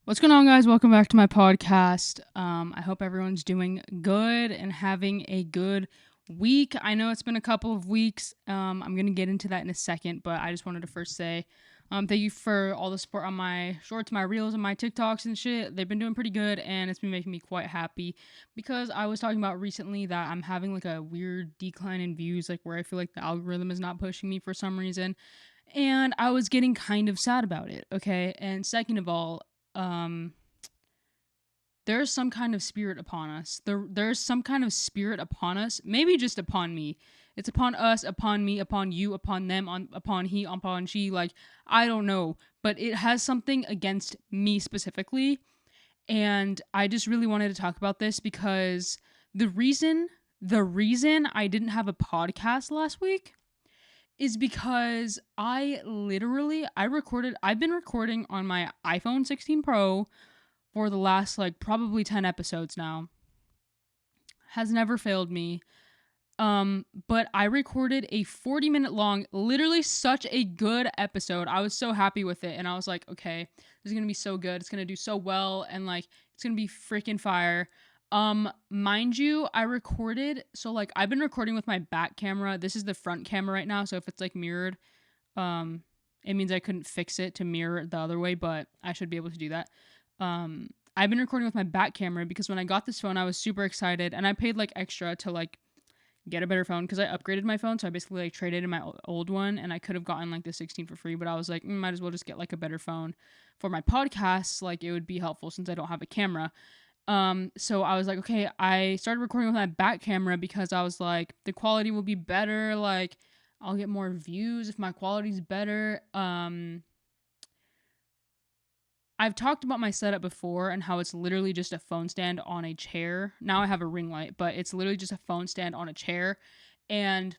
What's going on, guys? Welcome back to my podcast. I hope everyone's doing good and having a good week. I know it's been a couple of weeks. I'm going to get into that in a second, but I just wanted to first say thank you for all the support on my shorts, my reels, and my TikToks and shit. They've been doing pretty good, and it's been making me quite happy because I was talking about recently that I'm having like a weird decline in views, like where I feel like the algorithm is not pushing me for some reason. And I was getting kind of sad about it, okay? And second of all, um, there's some kind of spirit upon us. There's some kind of spirit upon us. Maybe just upon me. It's upon us, upon me, upon you, upon them, upon he, upon she. Like, I don't know. But it has something against me specifically. And I just really wanted to talk about this because the reason I didn't have a podcast last week is because I've been recording on my iPhone 16 Pro for the last like probably 10 episodes now. Has never failed me. But I recorded a 40-minute long, literally such a good episode. I was so happy with it, and I was like, okay, this is gonna be so good. It's gonna do so well, and like it's gonna be freaking fire. Mind you, I've been recording with my back camera. This is the front camera right now, so if it's like mirrored, um, it means I couldn't fix it to mirror it the other way, but I should be able to do that. I've been recording with my back camera because when I got this phone, I was super excited, and I paid like extra to like get a better phone because I upgraded my phone. So I basically like traded in my old one, and I could have gotten like the 16 for free, but I was like, might as well just get like a better phone for my podcasts. Like it would be helpful since I don't have a camera. So I was like, okay, I started recording with my back camera because I was like, the quality will be better. Like I'll get more views if my quality's better. I've talked about my setup before and how it's literally just a phone stand on a chair. Now I have a ring light, but it's literally just a phone stand on a chair. And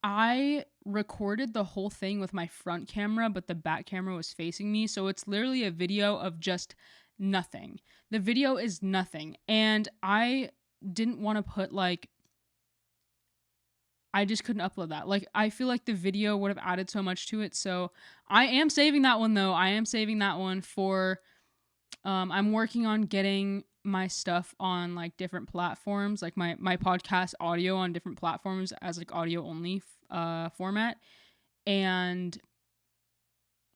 I recorded the whole thing with my front camera, but the back camera was facing me. So it's literally a video of just nothing. The video is nothing. And I didn't want to put like, I just couldn't upload that. Like, I feel like the video would have added so much to it. So I am saving that one though. I am saving that one for, I'm working on getting my stuff on like different platforms, like my podcast audio on different platforms as like audio only format. And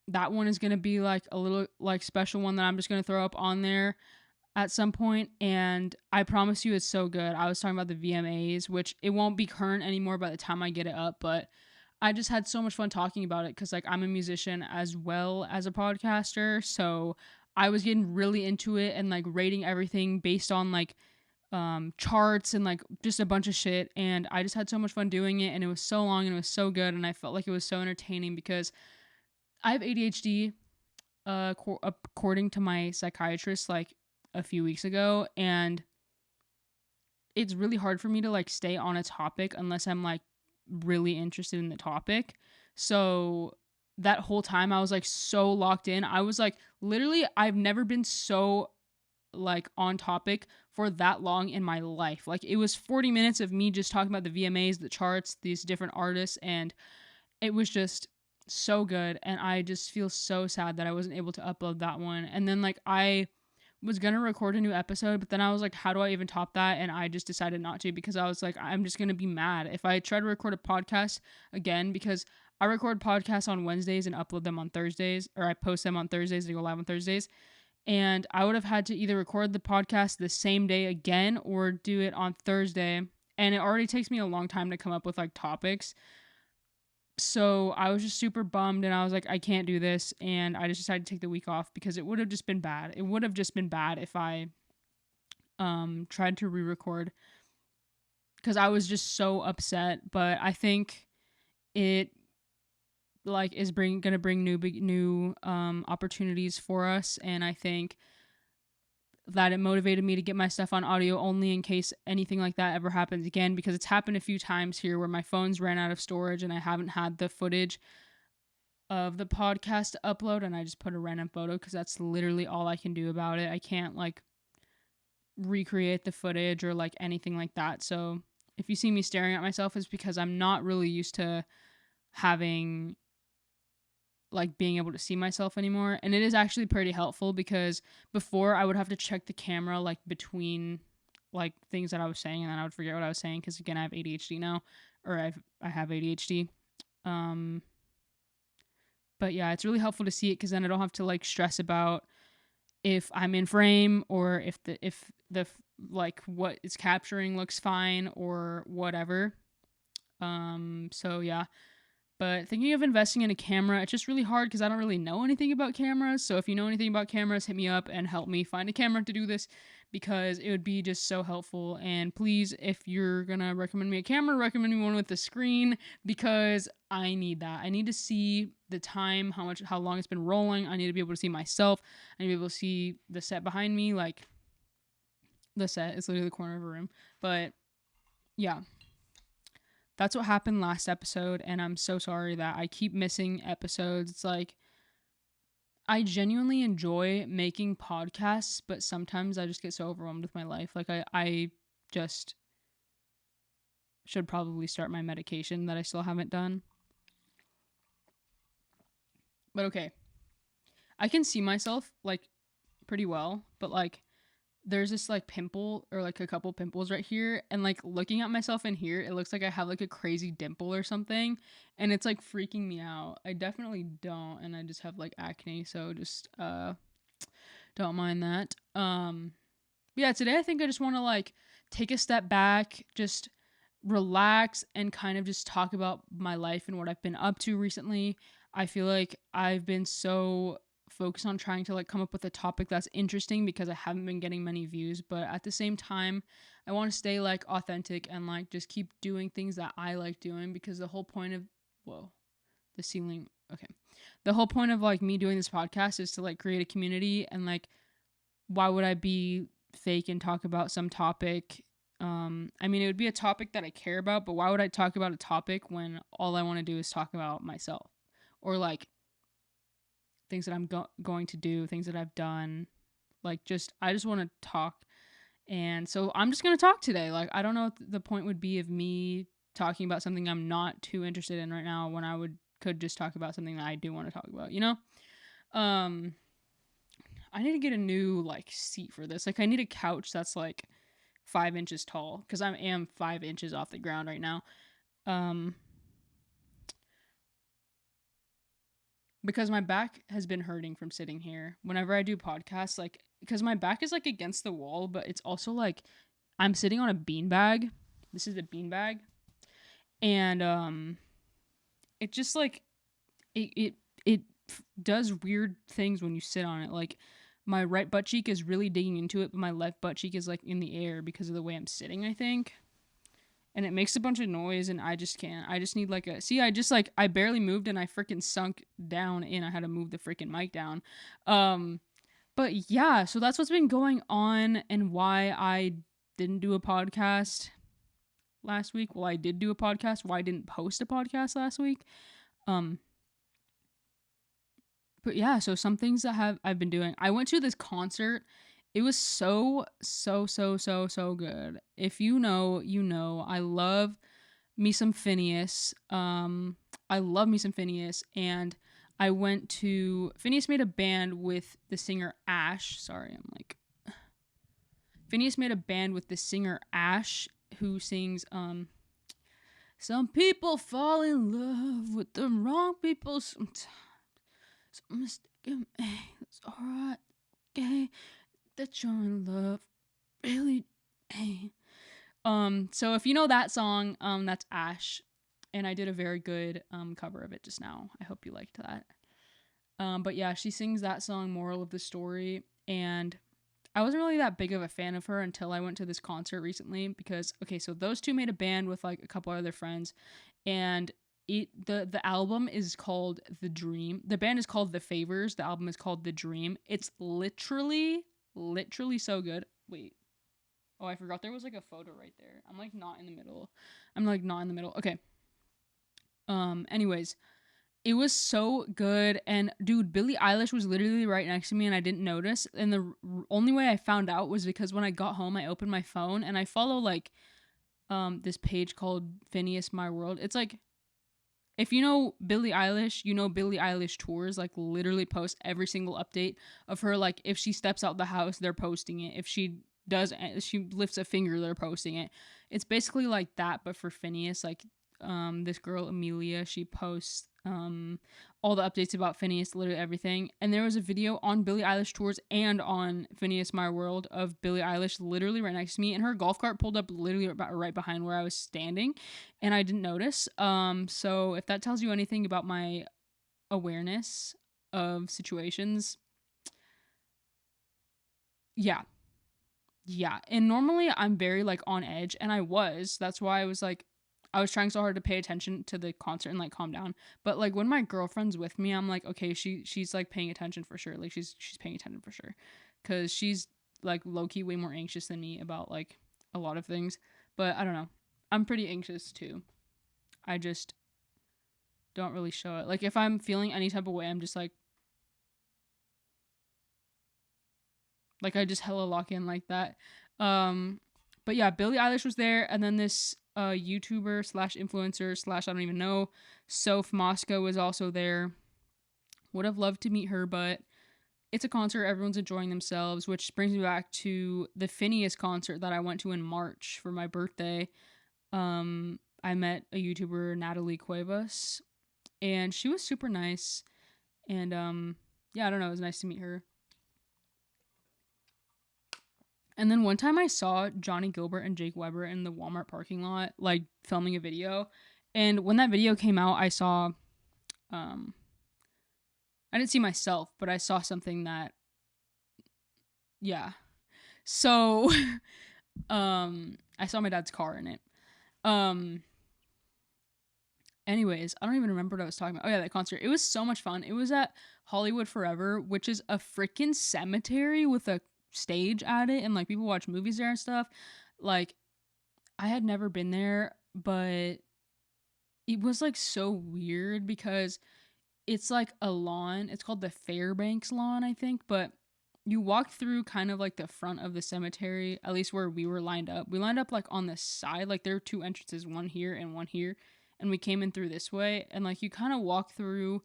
that one is going to be like a little like special one that I'm just going to throw up on there at some point, and I promise you it's so good. I was talking about the VMAs, which it won't be current anymore by the time I get it up, but I just had so much fun talking about it because like I'm a musician as well as a podcaster, so I was getting really into it and like rating everything based on like charts and like just a bunch of shit, and I just had so much fun doing it, and it was so long and it was so good, and I felt like it was so entertaining because I have ADHD, according to my psychiatrist, like a few weeks ago, and it's really hard for me to like stay on a topic unless I'm like really interested in the topic. So that whole time I was like so locked in. I was like literally I've never been so like on topic for that long in my life. Like it was 40 minutes of me just talking about the VMAs, the charts, these different artists, and it was just so good, and I just feel so sad that I wasn't able to upload that one. And then like I was gonna record a new episode, but then I was like, how do I even top that? And I just decided not to because I was like, I'm just gonna be mad if I try to record a podcast again, because I record podcasts on Wednesdays and upload them on Thursdays, or I post them on Thursdays and go live on Thursdays. And I would have had to either record the podcast the same day again or do it on Thursday. And it already takes me a long time to come up with like topics. So I was just super bummed, and I was like, I can't do this. And I just decided to take the week off because it would have just been bad. It would have just been bad if I tried to re-record because I was just so upset. But I think it like is gonna bring new opportunities for us, and I think that it motivated me to get my stuff on audio only in case anything like that ever happens again, because it's happened a few times here where my phone's ran out of storage and I haven't had the footage of the podcast to upload, and I just put a random photo because that's literally all I can do about it. I can't like recreate the footage or like anything like that. So if you see me staring at myself, it's because I'm not really used to having like being able to see myself anymore. And it is actually pretty helpful, because before I would have to check the camera like between like things that I was saying, and then I would forget what I was saying, because again, I have ADHD now, or I have ADHD. But yeah, it's really helpful to see it, because then I don't have to like stress about if I'm in frame, or if the like what is capturing looks fine or whatever. So yeah. But thinking of investing in a camera, it's just really hard because I don't really know anything about cameras. So if you know anything about cameras, hit me up and help me find a camera to do this, because it would be just so helpful. And please, if you're going to recommend me a camera, recommend me one with a screen, because I need that. I need to see the time, how long it's been rolling. I need to be able to see myself. I need to be able to see the set behind me. Like, the set is literally the corner of a room. But yeah. That's what happened last episode, and I'm so sorry that I keep missing episodes. It's like, I genuinely enjoy making podcasts, but sometimes I just get so overwhelmed with my life. Like, I just should probably start my medication that I still haven't done. But okay. I can see myself, like, pretty well, but, like, there's this like pimple, or like a couple pimples right here, and like looking at myself in here, it looks like I have like a crazy dimple or something, and it's like freaking me out. I definitely don't, and I just have like acne, so just don't mind that. Yeah, today I think I just want to like take a step back, just relax, and kind of just talk about my life and what I've been up to recently. I feel like I've been so focused on trying to like come up with a topic that's interesting, because I haven't been getting many views, but at the same time I want to stay like authentic and like just keep doing things that I like doing, because the whole point of the ceiling, okay, the whole point of like me doing this podcast is to like create a community, and like, why would I be fake and talk about some topic? I mean, it would be a topic that I care about, but why would I talk about a topic when all I want to do is talk about myself, or like things that I'm going to do, things that I've done. Like, I just want to talk. And so I'm just going to talk today. Like, I don't know what the point would be of me talking about something I'm not too interested in right now, when I could just talk about something that I do want to talk about, you know? I need to get a new like seat for this. Like, I need a couch that's like 5 inches tall, because I am 5 inches off the ground right now. Because my back has been hurting from sitting here whenever I do podcasts, like, because my back is like against the wall, but it's also like I'm sitting on a beanbag. This is a beanbag, and it just like it does weird things when you sit on it. Like, my right butt cheek is really digging into it, but my left butt cheek is like in the air because of the way I'm sitting, I think. And it makes a bunch of noise, and I just can't. I just need like I barely moved, and I freaking sunk down in. I had to move the freaking mic down. But yeah, so that's what's been going on, and why I didn't do a podcast last week. Well, I did do a podcast. Why I didn't post a podcast last week. But yeah, so some things that I've been doing. I went to this concert. It was so good. If you know, you know. I love me some Phineas. I love me some Phineas, and I went to Phineas made a band with the singer Ash. Sorry, I'm like Phineas made a band with the singer Ash, who sings some people fall in love with the wrong people sometimes. So mistaken, it's alright, okay, that you're in love, really, hey. So if you know that song, that's Ash, and I did a very good cover of it just now. I hope you liked that. But yeah, she sings that song, Moral of the Story, and I wasn't really that big of a fan of her until I went to this concert recently, because okay, so those two made a band with like a couple other friends, and the album is called The Dream. The band is called The Favors. The album is called The Dream. It's literally so good. Wait. Oh, I forgot there was like a photo right there. I'm like not in the middle. Okay. Anyways, it was so good, and dude, Billie Eilish was literally right next to me, and I didn't notice. And the only way I found out was because when I got home, I opened my phone, and I follow like this page called Phineas My World. It's like if you know Billie Eilish, you know Billie Eilish tours like literally post every single update of her. Like if she steps out the house, they're posting it. If she lifts a finger, they're posting it. It's basically like that, but for Phineas. Like this girl Amelia, she posts all the updates about Phineas, literally everything. And there was a video on Billie Eilish tours and on Phineas My World of Billie Eilish literally right next to me, and her golf cart pulled up literally right behind where I was standing, and I didn't notice. So if that tells you anything about my awareness of situations, yeah. Yeah. And normally I'm very like on edge, and I was. That's why I was trying so hard to pay attention to the concert and like calm down. But like when my girlfriend's with me, I'm like, okay, she's like paying attention for sure. Like she's paying attention for sure. Cause she's like low key way more anxious than me about like a lot of things. But I don't know. I'm pretty anxious too. I just don't really show it. Like if I'm feeling any type of way, I'm just like I just hella lock in like that. Um, but yeah, Billie Eilish was there, and then this YouTuber slash influencer slash I don't even know, Soph Moscow was also there. Would have loved to meet her, but it's a concert. Everyone's enjoying themselves, which brings me back to the Phineas concert that I went to in March for my birthday. I met a YouTuber, Natalie Cuevas, and she was super nice. And yeah, I don't know. It was nice to meet her. And then one time I saw Johnny Gilbert and Jake Weber in the Walmart parking lot, like filming a video. And when that video came out, I saw, um, I didn't see myself, but I saw something that, yeah. So, I saw my dad's car in it. Um, anyways, I don't even remember what I was talking about. Oh yeah, that concert. It was so much fun. It was at Hollywood Forever, which is a freaking cemetery with a stage at it, and like people watch movies there and stuff. Like I had never been there, but it was like so weird because it's like a lawn. It's called the Fairbanks lawn, I think, but you walk through kind of like the front of the cemetery, at least where we were lined up. We lined up like on the side, like there are two entrances, one here and one here, and we came in through this way, and like you kind of walk through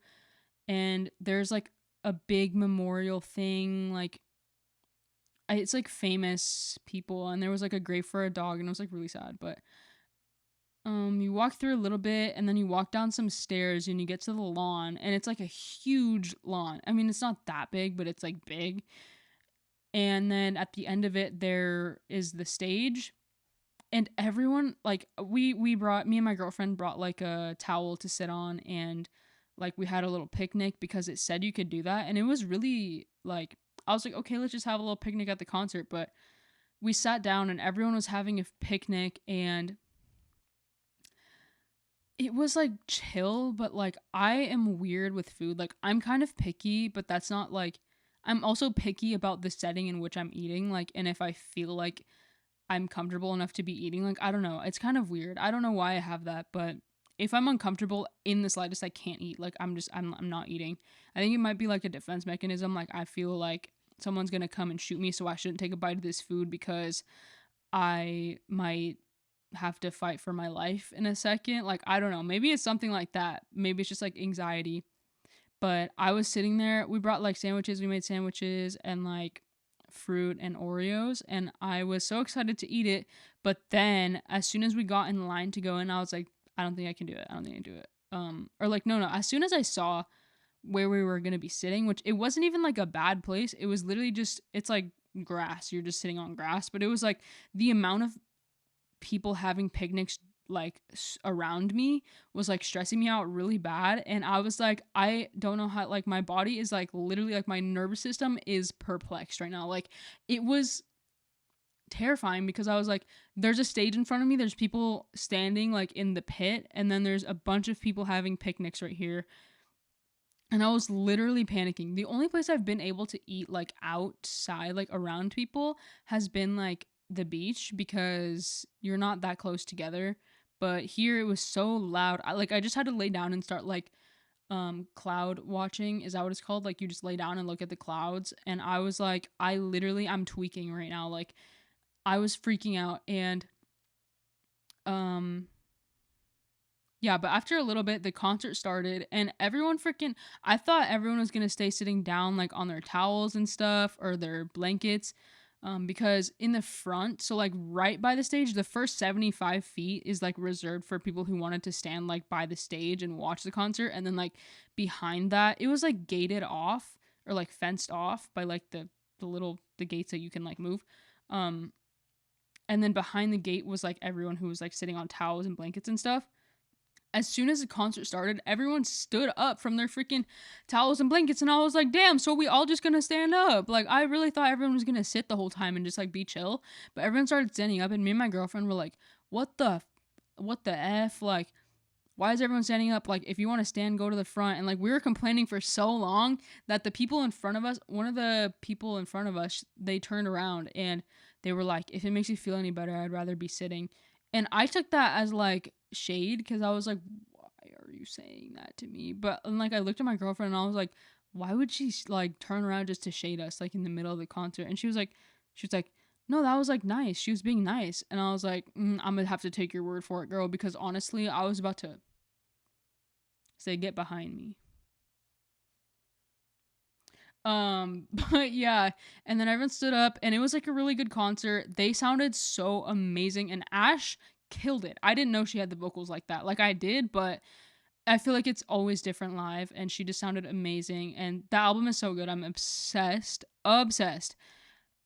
and there's like a big memorial thing, like it's like famous people, and there was like a grave for a dog, and it was like really sad. But you walk through a little bit, and then you walk down some stairs, and you get to the lawn, and it's like a huge lawn. I mean, it's not that big, but it's like big. And then at the end of it, there is the stage, and everyone like we brought me and my girlfriend brought like a towel to sit on, and like we had a little picnic because it said you could do that, and it was really like I was like, okay, let's just have a little picnic at the concert. But we sat down and everyone was having a picnic, and it was like chill, but like I am weird with food. Like I'm kind of picky, but that's not like I'm also picky about the setting in which I'm eating, like, and if I feel like I'm comfortable enough to be eating. Like, I don't know. It's kind of weird. I don't know why I have that, but if I'm uncomfortable in the slightest, I can't eat. Like, I'm not eating. I think it might be like a defense mechanism. Like, I feel like someone's going to come and shoot me, so I shouldn't take a bite of this food because I might have to fight for my life in a second. Like, I don't know. Maybe it's something like that. Maybe it's just like anxiety. But I was sitting there. We brought like sandwiches. We made sandwiches and like fruit and Oreos, and I was so excited to eat it. But then as soon as we got in line to go in, I was like, I don't think I can do it. I don't think I can do it. Or like, no. As soon as I saw where we were going to be sitting, which it wasn't even like a bad place. It was literally just, it's like grass. You're just sitting on grass. But it was like the amount of people having picnics like around me was like stressing me out really bad, and I was like, I don't know how, like my body is like literally like my nervous system is perplexed right now. Like it was terrifying because I was like, there's a stage in front of me, there's people standing like in the pit, and then there's a bunch of people having picnics right here, and I was literally panicking. The only place I've been able to eat like outside, like around people, has been like the beach because you're not that close together. But here it was so loud. I just had to lay down and start like cloud watching. Is that what it's called? Like you just lay down and look at the clouds. And I was like, I'm tweaking right now. Like I was freaking out, and um Yeah, but after a little bit, the concert started, and everyone freaking. I thought everyone was gonna stay sitting down, like on their towels and stuff, or their blankets, because in the front, so like right by the stage, the first 75 feet is like reserved for people who wanted to stand like by the stage and watch the concert, and then like behind that, it was like gated off or like fenced off by like the gates that you can like move. Um, and then behind the gate was like everyone who was like sitting on towels and blankets and stuff. As soon as the concert started, everyone stood up from their freaking towels and blankets, and I was like, damn, so we all just gonna stand up? Like, I really thought everyone was gonna sit the whole time and just like be chill, but everyone started standing up, and me and my girlfriend were like, what the F? Like, why is everyone standing up? Like, if you want to stand, go to the front. And like, we were complaining for so long that the people in front of us, one of the people in front of us, they turned around and they were like, if it makes you feel any better, I'd rather be sitting. And I took that as like shade, because I was like, why are you saying that to me? But and, like, I looked at my girlfriend and I was like, why would she like turn around just to shade us like in the middle of the concert? And she was like, no, that was like nice. She was being nice. And I was like, I'm gonna have to take your word for it, girl, because honestly, I was about to say, get behind me. But yeah, and then everyone stood up, and it was like a really good concert. They sounded so amazing, and Ash killed it. I didn't know she had the vocals like that. Like, I did, but I feel like it's always different live, and she just sounded amazing. And the album is so good. I'm obsessed. Obsessed.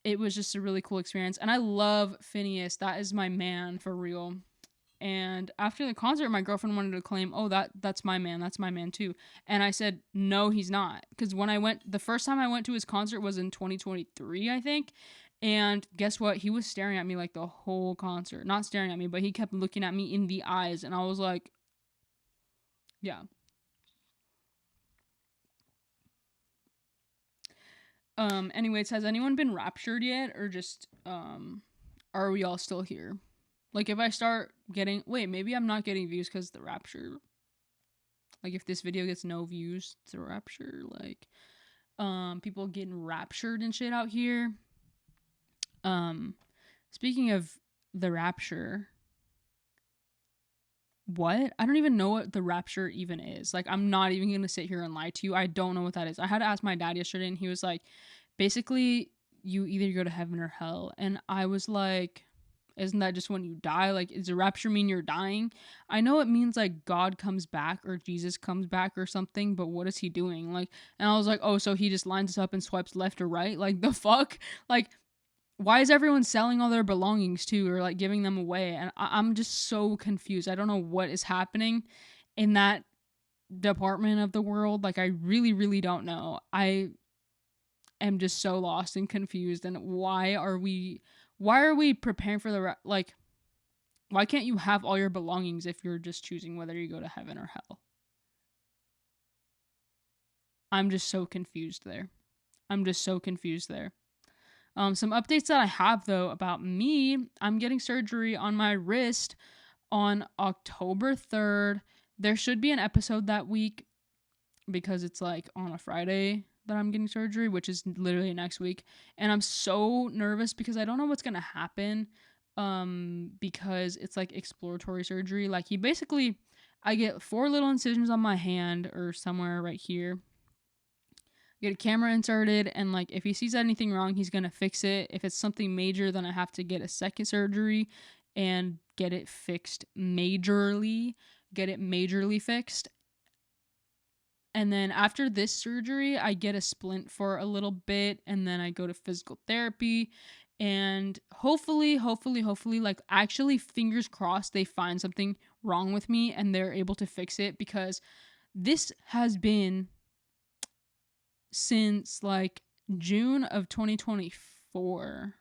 It was just a really cool experience. And I love Phineas. That is my man for real. And after the concert, my girlfriend wanted to claim, oh, that's my man. That's my man too. And I said, no, he's not. Because the first time I went to his concert was in 2023, I think. And guess what? He was staring at me like the whole concert. Not staring at me, but he kept looking at me in the eyes. And I was like, yeah. Anyways, has anyone been raptured yet? Or just, are we all still here? Like, if I start getting, wait, maybe I'm not getting views because the rapture. Like, if this video gets no views, it's a rapture. Like, people getting raptured and shit out here. Speaking of the rapture, what? I don't even know what the rapture even is. Like, I'm not even gonna sit here and lie to you. I don't know what that is. I had to ask my dad yesterday, and he was like, basically, you either go to heaven or hell. And I was like, isn't that just when you die? Like, does the rapture mean you're dying? I know it means like God comes back or Jesus comes back or something, but what is he doing? Like, and I was like, oh, so he just lines us up and swipes left or right? Like, the fuck? Like, why is everyone selling all their belongings too, or like giving them away? And I'm just so confused. I don't know what is happening in that department of the world. Like, I really, really don't know. I am just so lost and confused. And why are we preparing for like, why can't you have all your belongings if you're just choosing whether you go to heaven or hell? I'm just so confused there. Some updates that I have though about me: I'm getting surgery on my wrist on October 3rd. There should be an episode that week because it's like on a Friday that I'm getting surgery, which is literally next week. And I'm so nervous because I don't know what's going to happen. Because it's like exploratory surgery. Like, I get 4 little incisions on my hand or somewhere right here. Get a camera inserted, and like, if he sees anything wrong, he's going to fix it. If it's something major, then I have to get a second surgery and get it majorly fixed. And then after this surgery, I get a splint for a little bit, and then I go to physical therapy, and hopefully, like, actually, fingers crossed, they find something wrong with me and they're able to fix it, because this has been since like June of 2024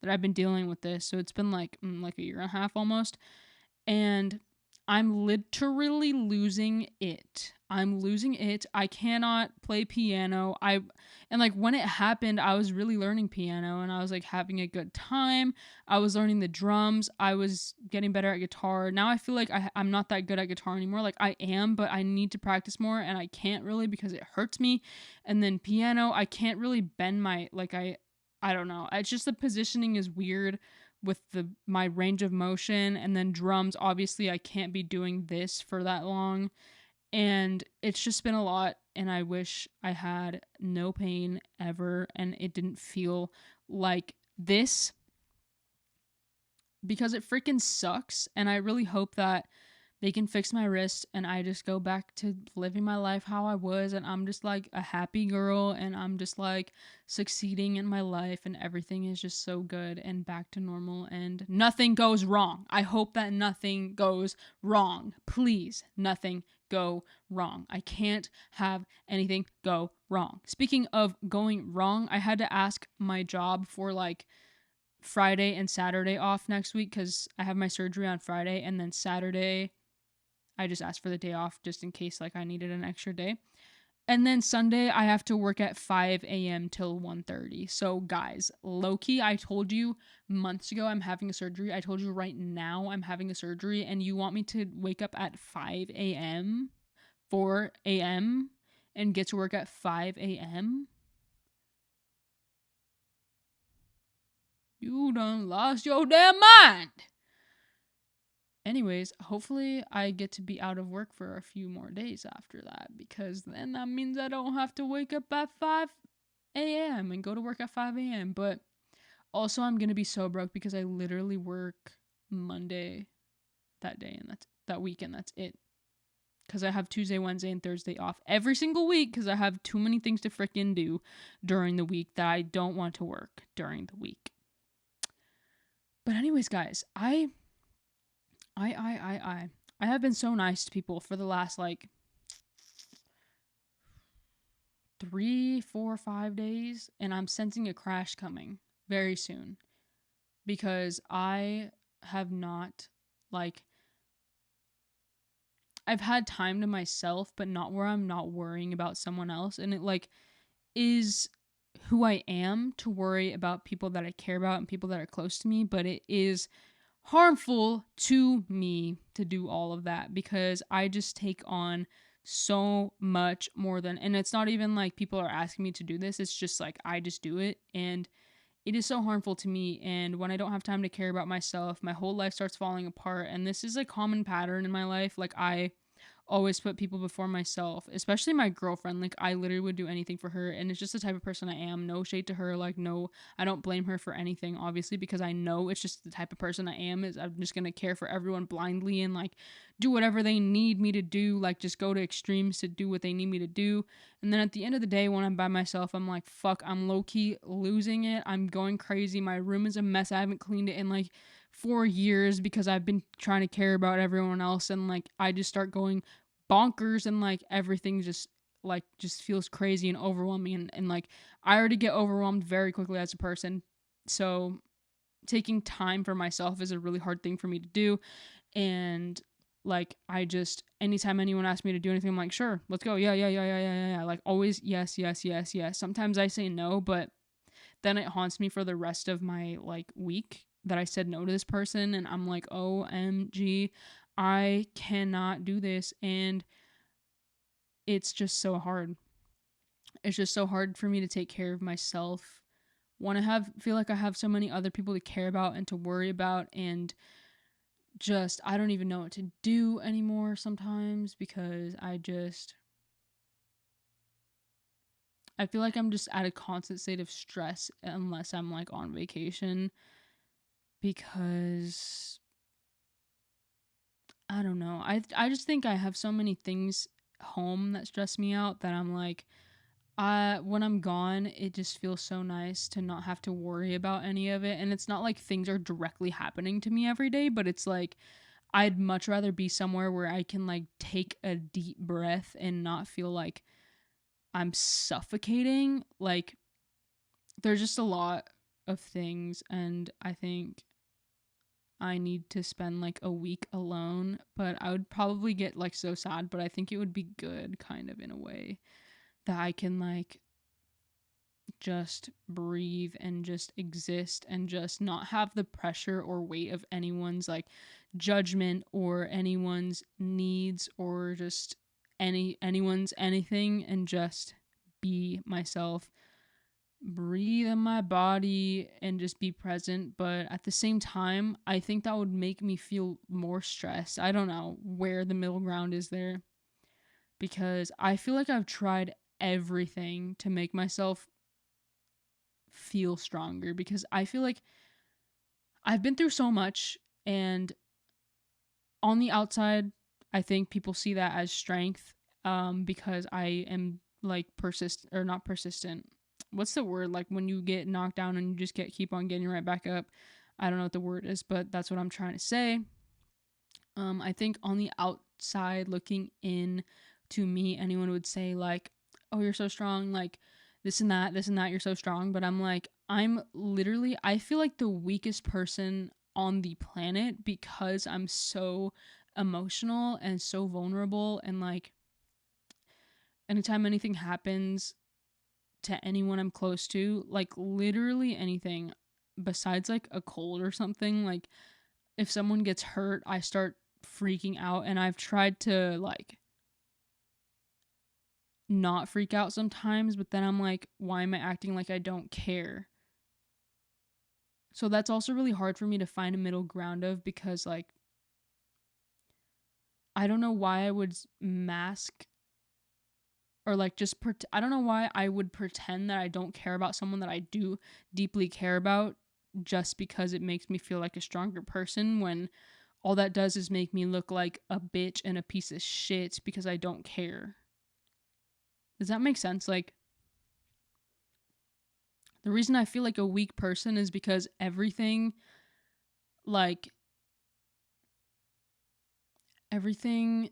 that I've been dealing with this. So it's been like a year and a half almost. And I'm literally losing it. I cannot play piano. And like, when it happened, I was really learning piano and I was like having a good time. I was learning the drums. I was getting better at guitar. Now I feel like I'm not that good at guitar anymore. Like, I am, but I need to practice more, and I can't really because it hurts me. And then piano, I can't really bend my, like, I don't know. It's just the positioning is weird with my range of motion, and then drums. Obviously, I can't be doing this for that long, and it's just been a lot, and I wish I had no pain ever and it didn't feel like this, because it freaking sucks. And I really hope that they can fix my wrist and I just go back to living my life how I was, and I'm just like a happy girl, and I'm just like succeeding in my life, and everything is just so good and back to normal and nothing goes wrong. I hope that nothing goes wrong. Please, nothing go wrong. I can't have anything go wrong. Speaking of going wrong, I had to ask my job for like Friday and Saturday off next week because I have my surgery on Friday, and then Saturday I just asked for the day off just in case like I needed an extra day. And then Sunday I have to work at 5 a.m. till 1:30. So guys, low-key, I told you months ago I'm having a surgery. I told you right now I'm having a surgery, and you want me to wake up at 5 a.m., 4 a.m., and get to work at 5 a.m.? You done lost your damn mind. Anyways, hopefully I get to be out of work for a few more days after that, because then that means I don't have to wake up at 5 a.m. and go to work at 5 a.m. But also I'm going to be so broke because I literally work Monday that day, and that's that week, and that's it. Because I have Tuesday, Wednesday, and Thursday off every single week because I have too many things to frickin' do during the week that I don't want to work during the week. But anyways, guys, I have been so nice to people for the last like 3, 4, 5 days, and I'm sensing a crash coming very soon because I have not, like, I've had time to myself, but not where I'm not worrying about someone else, and it like is who I am to worry about people that I care about and people that are close to me, but it is harmful to me to do all of that because I just take on so much more than, and it's not even like people are asking me to do this, it's just like I just do it, and it is so harmful to me. And when I don't have time to care about myself, my whole life starts falling apart, and this is a common pattern in my life. Like, I always put people before myself, especially my girlfriend. Like, I literally would do anything for her, and it's just the type of person I am. No shade to her. Like, no, I don't blame her for anything, obviously, because I know it's just the type of person I am. Is I'm just gonna care for everyone blindly and like do whatever they need me to do, like just go to extremes to do what they need me to do. And then at the end of the day, when I'm by myself, I'm like, fuck, I'm low-key losing it. I'm going crazy. My room is a mess. I haven't cleaned it in like 4 years because I've been trying to care about everyone else, and like I just start going bonkers, and like everything just feels crazy and overwhelming, and like I already get overwhelmed very quickly as a person, so taking time for myself is a really hard thing for me to do. And like I just, anytime anyone asks me to do anything, I'm like, sure, let's go, yeah, like always yes, yes, yes, yes. Sometimes I say no, but then it haunts me for the rest of my like week that I said no to this person, and I'm like, OMG, I cannot do this. And it's just so hard. It's just so hard for me to take care of myself when feel like I have so many other people to care about and to worry about, and just I don't even know what to do anymore sometimes because I feel like I'm just at a constant state of stress unless I'm like on vacation, because I don't know. I just think I have so many things home that stress me out that I'm like, when I'm gone, it just feels so nice to not have to worry about any of it. And it's not like things are directly happening to me every day, but it's like I'd much rather be somewhere where I can like take a deep breath and not feel like I'm suffocating. Like, there's just a lot of things, and I think I need to spend like a week alone, but I would probably get like so sad, but I think it would be good kind of in a way that I can like just breathe and just exist and just not have the pressure or weight of anyone's like judgment or anyone's needs or just anyone's anything, and just be myself breathe in my body and just be present. But at the same time, I think that would make me feel more stressed. I don't know where the middle ground is there, because I feel like I've tried everything to make myself feel stronger, because I feel like I've been through so much, and on the outside, I think people see that as strength, because I am like not persistent. What's the word? Like when you get knocked down and you just keep on getting right back up. I don't know what the word is, but that's what I'm trying to say. I think on the outside looking in to me, anyone would say like, "Oh, you're so strong," like this and that, you're so strong. But I'm like, I feel like the weakest person on the planet, because I'm so emotional and so vulnerable, and like anytime anything happens to anyone I'm close to, like literally anything besides like a cold or something, like if someone gets hurt, I start freaking out, and I've tried to like not freak out sometimes, but then I'm like, why am I acting like I don't care? So that's also really hard for me to find a middle ground of, because like I don't know why I would mask or like I don't know why I would pretend that I don't care about someone that I do deeply care about, just because it makes me feel like a stronger person, when all that does is make me look like a bitch and a piece of shit because I don't care. Does that make sense? Like, the reason I feel like a weak person is because like, everything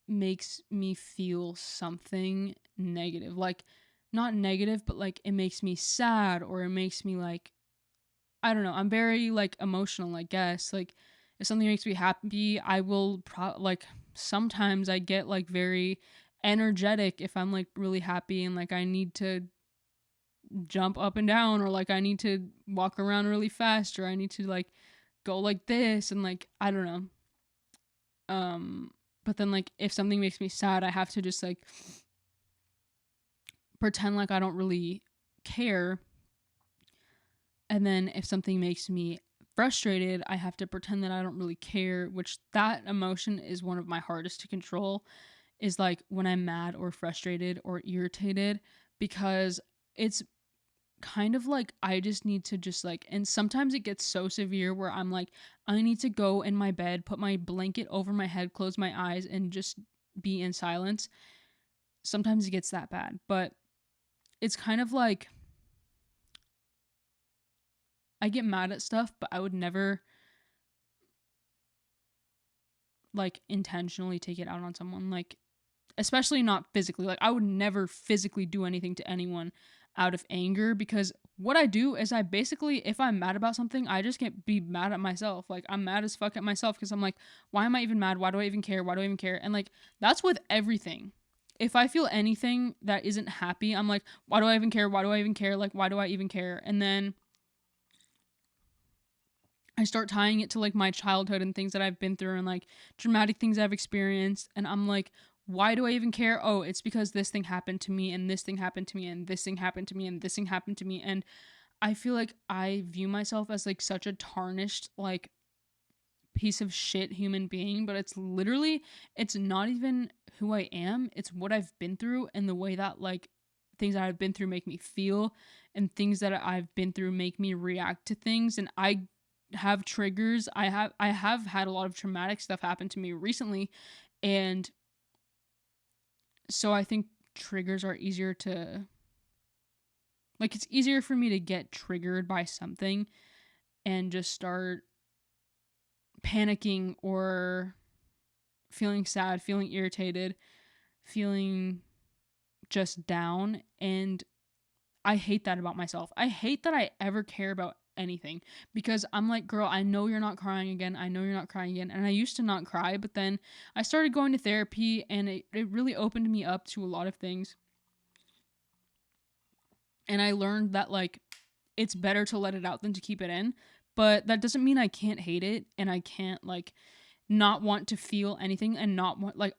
makes me feel something negative. Like, not negative, but like it makes me sad, or it makes me like, I don't know. I'm very like emotional, I guess. Like, if something makes me happy, I will like sometimes I get like very energetic if I'm like really happy, and like I need to jump up and down, or like I need to walk around really fast, or I need to like go like this, and like I don't know. But then like if something makes me sad, I have to just like pretend like I don't really care. And then if something makes me frustrated, I have to pretend that I don't really care, which that emotion is one of my hardest to control, is like when I'm mad or frustrated or irritated, because it's kind of like I just need to just like, and sometimes it gets so severe where I'm like, I need to go in my bed, put my blanket over my head, close my eyes, and just be in silence. Sometimes it gets that bad, but it's kind of like I get mad at stuff, but I would never like intentionally take it out on someone, like especially not physically. Like I would never physically do anything to anyone out of anger, because what I do is I basically, if I'm mad about something, I just can't be mad at myself. Like I'm mad as fuck at myself, because I'm like, why am I even mad? Why do I even care? Why do I even care? And like that's with everything. If I feel anything that isn't happy, I'm like, why do I even care? Why do I even care? Like why do I even care? And then I start tying it to like my childhood and things that I've been through, and like dramatic things I've experienced, and I'm like, why do I even care? Oh, it's because this thing happened to me, and this thing happened to me, and this thing happened to me, and this thing happened to me. And I feel like I view myself as like such a tarnished like piece of shit human being, but it's not even who I am. It's what I've been through, and the way that like things that I've been through make me feel, and things that I've been through make me react to things. And I have triggers. I have had a lot of traumatic stuff happen to me recently, and so I think triggers are easier to, like, it's easier for me to get triggered by something and just start panicking or feeling sad, feeling irritated, feeling just down. And I hate that about myself. I hate that I ever care about anything, because I'm like, girl, I know you're not crying again. I know you're not crying again. And I used to not cry, but then I started going to therapy, and it really opened me up to a lot of things. And I learned that like it's better to let it out than to keep it in. But that doesn't mean I can't hate it, and I can't like not want to feel anything, and not want, like,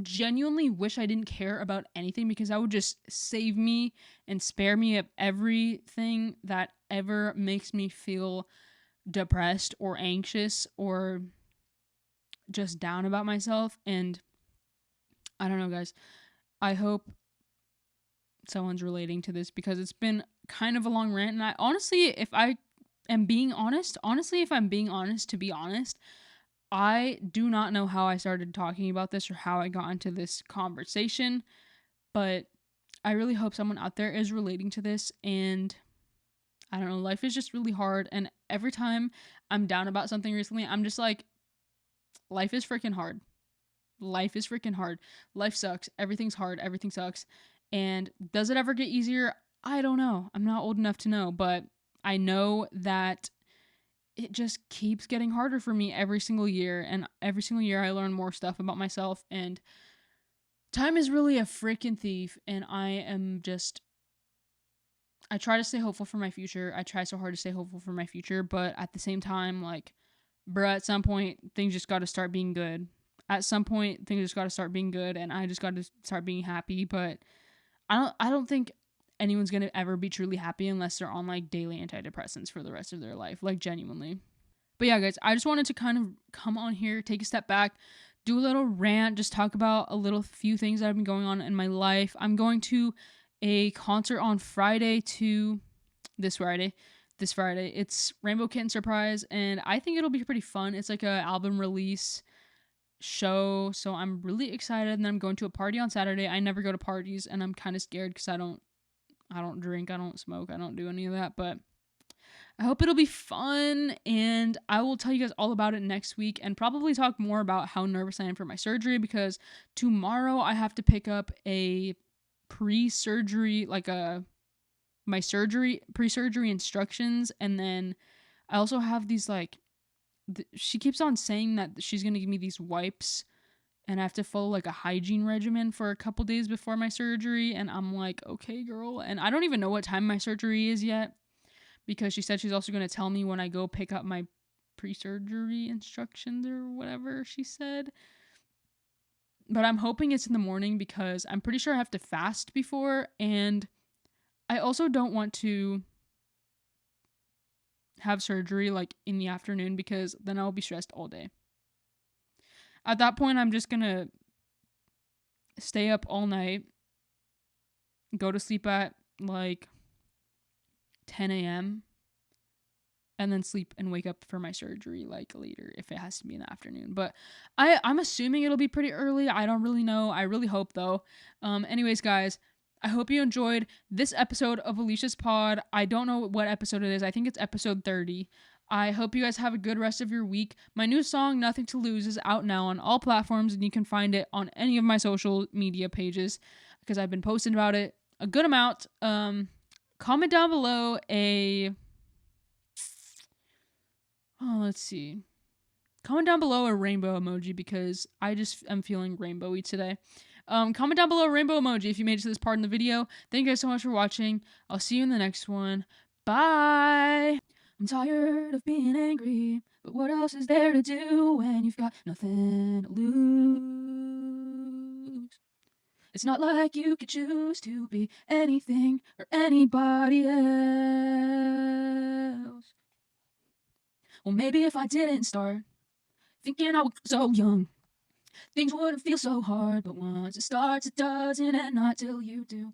genuinely wish I didn't care about anything, because that would just save me and spare me of everything that ever makes me feel depressed or anxious or just down about myself. And I don't know, guys. I hope someone's relating to this, because it's been kind of a long rant. And I honestly, if I am being honest, to be honest, I do not know how I started talking about this or how I got into this conversation, but I really hope someone out there is relating to this. And I don't know, life is just really hard. And every time I'm down about something recently, I'm just like, life is freaking hard. Life is freaking hard. Life sucks. Everything's hard. Everything sucks. And does it ever get easier? I don't know. I'm not old enough to know, but I know that it just keeps getting harder for me every single year. And every single year I learn more stuff about myself. And time is really a freaking thief. And I try to stay hopeful for my future. I try so hard to stay hopeful for my future. But at the same time, like, bruh, at some point, things just got to start being good. At some point, things just got to start being good. And I just got to start being happy. But I don't think anyone's going to ever be truly happy unless they're on like daily antidepressants for the rest of their life. Like, genuinely. But yeah, guys, I just wanted to kind of come on here, take a step back, do a little rant, just talk about a little few things that have been going on in my life. I'm going to a concert on Friday this Friday. It's Rainbow Kitten Surprise, and I think it'll be pretty fun. It's like a album release show, so I'm really excited. And then I'm going to a party on Saturday. I never go to parties, and I'm kind of scared because I don't drink, I don't smoke, I don't do any of that, but I hope it'll be fun, and I will tell you guys all about it next week, and probably talk more about how nervous I am for my surgery, because tomorrow I have to pick up a pre-surgery, pre-surgery instructions, and then I also have these she keeps on saying that she's gonna give me these wipes, and I have to follow like a hygiene regimen for a couple days before my surgery, and I'm like, okay, girl, and I don't even know what time my surgery is yet, because she said she's also going to tell me when I go pick up my pre-surgery instructions or whatever she said. But I'm hoping it's in the morning, because I'm pretty sure I have to fast before, and I also don't want to have surgery like in the afternoon, because then I'll be stressed all day. At that point, I'm just going to stay up all night, go to sleep at like 10 a.m., and then sleep and wake up for my surgery like later if it has to be in the afternoon. But I'm assuming it'll be pretty early. I don't really know. I really hope though. Anyways, guys, I hope you enjoyed this episode of Aleesha's Pod. I don't know what episode it is. I think it's episode 30. I hope you guys have a good rest of your week. My new song, Nothing to Lose, is out now on all platforms, and you can find it on any of my social media pages, because I've been posting about it a good amount. Comment down below let's see. Comment down below a rainbow emoji, because I just am feeling rainbowy today. Comment down below a rainbow emoji if you made it to this part in the video. Thank you guys so much for watching. I'll see you in the next one. Bye! I'm tired of being angry, but what else is there to do when you've got nothing to lose? It's not like you could choose to be anything or anybody else. Well, maybe if I didn't start thinking I was so young, things wouldn't feel so hard. But once it starts, it doesn't, and not till you do.